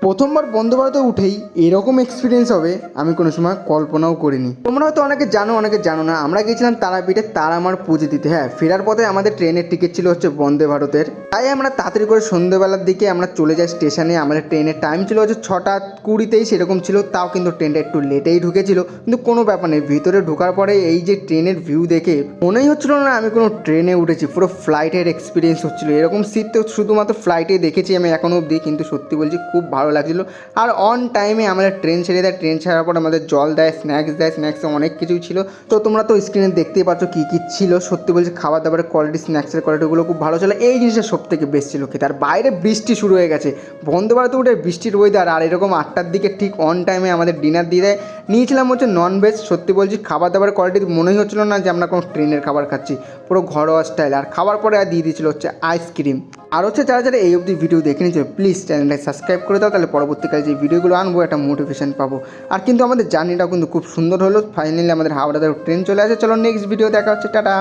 প্রথমবার বন্দে ভারতে উঠেই এরকম এক্সপিরিয়েন্স হবে আমি কোনো সময় কল্পনাও করিনি। তোমরা হয়তো অনেকে জানো অনেকে জানো না, আমরা গিয়েছিলাম তারাপীঠে তারামার পুজো দিতে। হ্যাঁ, ফেরার পথে আমাদের ট্রেনের টিকিট ছিল হচ্ছে বন্দে ভারতের, তাই আমরা তাড়াতাড়ি করে সন্ধ্যেবেলার দিকে আমরা চলে যাই স্টেশনে। আমাদের ট্রেনের টাইম ছিল হচ্ছে 6:20 সেরকম ছিল, তাও কিন্তু ট্রেনটা একটু লেটেই ঢুকেছিল, কিন্তু কোনো ব্যাপার নেই। ভিতরে ঢোকার পরে এই যে ট্রেনের ভিউ দেখে মনেই হচ্ছিল না আমি কোনো ট্রেনে উঠেছি, পুরো ফ্লাইটের এক্সপিরিয়েন্স হচ্ছিল। এরকম সিট তো শুধুমাত্র ফ্লাইটে দেখেছি আমি এখনও অবধি, কিন্তু সত্যি বলছি খুব ভালো লাগছিলো। আর অন টাইমে আমাদের ট্রেন ছেড়ে দেয়, ট্রেন ছাড়ার পর আমাদের জল দেয়, স্ন্যাক্স দেয়, স্ন্যাক্সে অনেক কিছুই ছিল। তো তোমরা তো স্ক্রিনে দেখতেই পাচ্ছ কী কী ছিল। সত্যি বলছি খাবার দাবারের কোয়ালিটি, স্ন্যাক্সের কোয়ালিটিগুলো খুব ভালো ছিল। এই জিনিসটা সব থেকে বেস্ট ছিল খেতে। আর বাইরে বৃষ্টি শুরু হয়ে গেছে, বন্দে ভারতে উঠে বৃষ্টির ওয়েদার, আর এরকম 8টার দিকে ঠিক অন টাইমে আমাদের ডিনার দিয়ে দেয়। নিয়েছিলাম হচ্ছে ননভেজ। সত্যি বলছি খাবার দাবারের কোয়ালিটি মনেই হচ্ছিলো না যে আমরা কোনো ট্রেনের খাবার খাচ্ছি, পুরো ঘরোয়া স্টাইল। আর খাবার পরে আর দিয়ে দিয়েছিলো হচ্ছে আইসক্রিম। আর হচ্ছে যারা যারা এই অবধি ভিডিও দেখে নিয়েছে প্লিজ চ্যানেলটাকে সাবস্ক্রাইব করে দাও, তাহলে পরবর্তীকালে যে ভিডিওগুলো আনবো একটা মোটিভেশন পাবো। আর কিন্তু আমাদের জার্নিটাও কিন্তু খুব সুন্দর হলো। ফাইনালি আমাদের হাওড়াতে ট্রেন চলে আসে। চলো নেক্সট ভিডিও দেখা হচ্ছে, টাটা।